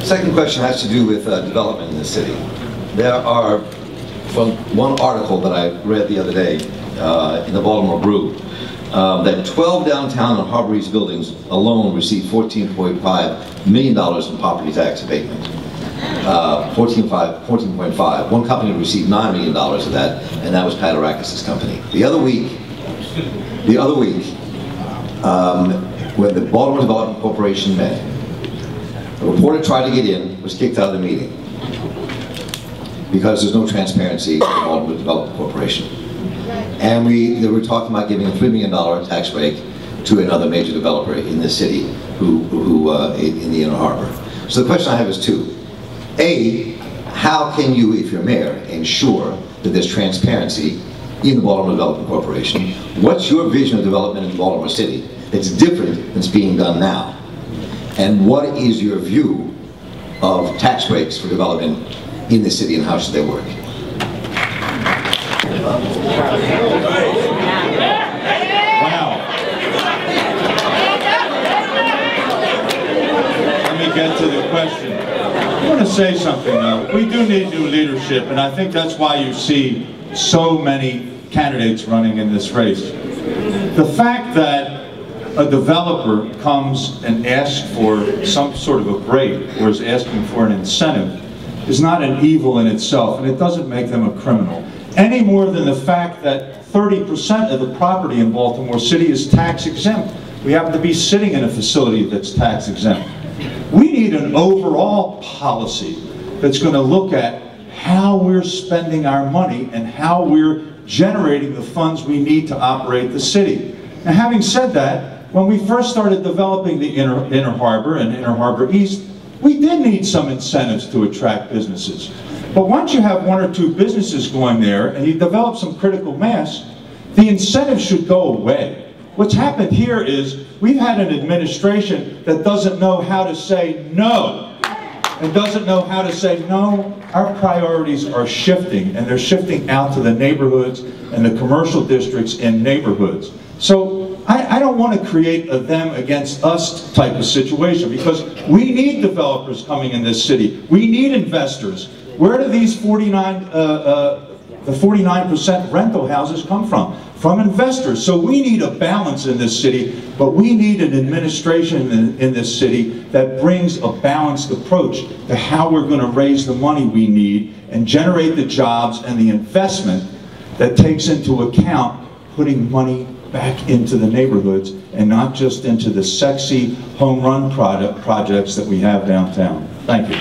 Second question has to do with development in the city. There are, from one article that I read the other day in the Baltimore Brew, that 12 downtown and Harbor East buildings alone received $14.5 million in property tax abatement. 14.5. One company received $9 million of that, and that was Padarakis' company. The other week, when the Baltimore Development Corporation met, a reporter tried to get in, was kicked out of the meeting because there's no transparency in the Baltimore Development Corporation. And they were talking about giving a $3 million tax break to another major developer in the city who in the Inner Harbor. So the question I have is two. A, how can you, if you're mayor, ensure that there's transparency in the Baltimore Development Corporation? What's your vision of development in Baltimore City that's different than what's being done now? And what is your view of tax breaks for development in the city, and how should they work? Wow. Let me get to the question. I want to say something though. We do need new leadership, and I think that's why you see so many candidates running in this race. The fact that a developer comes and asks for some sort of a break, or is asking for an incentive, is not an evil in itself, and it doesn't make them a criminal. Any more than the fact that 30% of the property in Baltimore City is tax exempt. We happen to be sitting in a facility that's tax exempt. We need an overall policy that's going to look at how we're spending our money and how we're generating the funds we need to operate the city. Now, having said that, when we first started developing the Inner Harbor and Inner Harbor East, we did need some incentives to attract businesses. But once you have one or two businesses going there and you develop some critical mass, the incentives should go away. What's happened here is we've had an administration that doesn't know how to say no. And doesn't know how to say no. Our priorities are shifting, and they're shifting out to the neighborhoods and the commercial districts in neighborhoods. So I don't want to create a them against us type of situation, because we need developers coming in this city. We need investors. Where do these 49% rental houses come from? From investors. So we need a balance in this city, but we need an administration in this city that brings a balanced approach to how we're going to raise the money we need and generate the jobs and the investment that takes into account putting money back into the neighborhoods and not just into the sexy home run projects that we have downtown. Thank you.